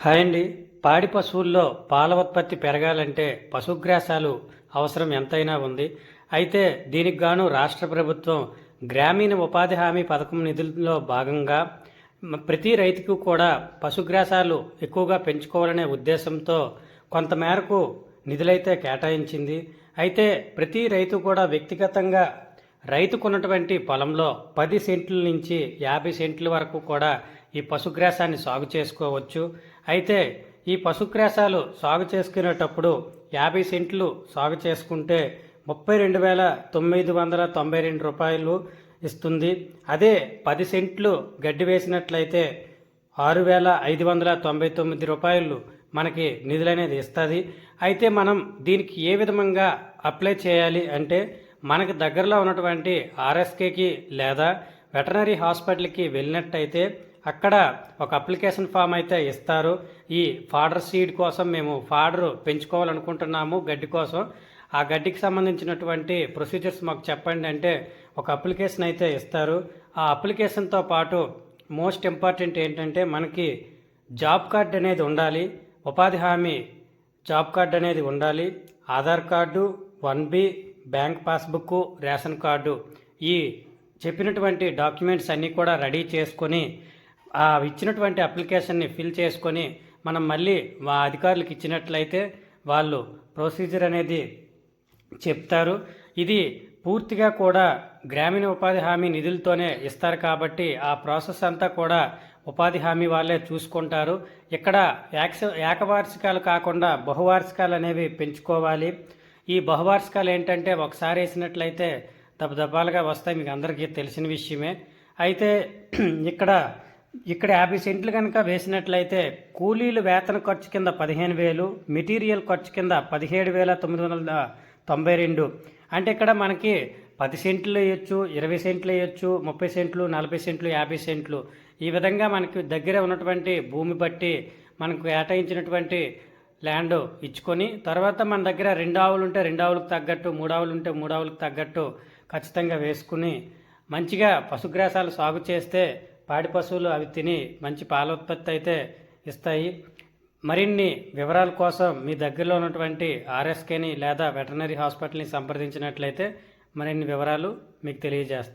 Hi అండి. పాడి పశువుల్లో పాల ఉత్పత్తి పెరగాలంటే పశుగ్రాసాలు అవసరం ఎంతైనా ఉంది. అయితే దీనికి గాను రాష్ట్ర ప్రభుత్వం గ్రామీణ ఉపాధి హామీ పథకం నిధుల్లో భాగంగా ప్రతి రైతుకు కూడా పశుగ్రాసాలు ఎక్కువగా పెంచుకోవాలనే ఉద్దేశంతో కొంతమేరకు నిధులైతే కేటాయించింది. అయితే ప్రతి రైతు కూడా వ్యక్తిగతంగా రైతుకున్నటువంటి పొలంలో 10 సెంట్ల నుంచి 50 సెంట్ల వరకు కూడా ఈ పశుగ్రాసాన్ని సాగు చేసుకోవచ్చు. అయితే ఈ పశుగ్రాసాలు సాగు చేసుకునేటప్పుడు 50 సెంట్లు సాగు చేసుకుంటే 32,992 రూపాయలు ఇస్తుంది. అదే 10 సెంట్లు గడ్డి వేసినట్లయితే 6,599 రూపాయలు మనకి నిధులనేది ఇస్తుంది. అయితే మనం దీనికి ఏ విధంగా అప్లై చేయాలి అంటే మనకు దగ్గరలో ఉన్నటువంటి ఆర్ఎస్కేకి లేదా వెటనరీ హాస్పిటల్కి వెళ్ళినట్టయితే అక్కడ ఒక అప్లికేషన్ ఫామ్ అయితే ఇస్తారు. ఈ ఫాడర్ సీడ్ కోసం మేము ఫాడర్ పెంచుకోవాలనుకుంటున్నాము గడ్డి కోసం, ఆ గడ్డికి సంబంధించినటువంటి ప్రొసీజర్స్ మాకు చెప్పండి అంటే ఒక అప్లికేషన్ అయితే ఇస్తారు. ఆ అప్లికేషన్తో పాటు మోస్ట్ ఇంపార్టెంట్ ఏంటంటే మనకి జాబ్ కార్డ్ అనేది ఉండాలి, ఉపాధి హామీ జాబ్ కార్డ్ అనేది ఉండాలి, Aadhaar card, 1B, bank passbook, ration card, ఈ చెప్పినటువంటి డాక్యుమెంట్స్ అన్నీ కూడా రెడీ చేసుకొని ఆ ఇచ్చినటువంటి అప్లికేషన్ని ఫిల్ చేసుకొని మనం మళ్ళీ మా అధికారులకు ఇచ్చినట్లయితే వాళ్ళు ప్రొసీజర్ అనేది చెప్తారు. ఇది పూర్తిగా కూడా గ్రామీణ ఉపాధి హామీ నిధులతోనే ఇస్తారు కాబట్టి ఆ ప్రాసెస్ అంతా కూడా ఉపాధి హామీ వాళ్ళే చూసుకుంటారు. ఇక్కడ ఏకవార్షికాలు కాకుండా బహువార్షికాలు అనేవి పెంచుకోవాలి. ఈ బహువార్షికాలు ఏంటంటే ఒకసారి వేసినట్లయితే దెబ్బలుగా వస్తాయి, మీకు అందరికీ తెలిసిన విషయమే. అయితే ఇక్కడ 50 సెంట్లు కనుక వేసినట్లయితే కూలీలు వేతన ఖర్చు కింద 15,000, మెటీరియల్ ఖర్చు కింద 17,992. అంటే ఇక్కడ మనకి 10 సెంట్లు వేయచ్చు, 20 సెంట్లు వేయచ్చు, 30 సెంట్లు, 40 సెంట్లు, 50 సెంట్లు, ఈ విధంగా మనకి దగ్గర ఉన్నటువంటి భూమి బట్టి మనకు కేటాయించినటువంటి ల్యాండ్ ఇచ్చుకొని తర్వాత మన దగ్గర 2 ఆవులు ఉంటే 2 ఆవులకు తగ్గట్టు, 3 ఆవులు ఉంటే 3 ఆవులకు తగ్గట్టు ఖచ్చితంగా వేసుకుని మంచిగా పశుగ్రాసాలు సాగు చేస్తే పాడి పశువులు అవి తిని మంచి పాల ఉత్పత్తి అయితే ఇస్తాయి. మరిన్ని వివరాల కోసం మీ దగ్గరలో ఉన్నటువంటి ఆర్ఎస్కేని లేదా వెటర్నరీ హాస్పిటల్ని సంప్రదించినట్లయితే మరిన్ని వివరాలు మీకు తెలియజేస్తాయి.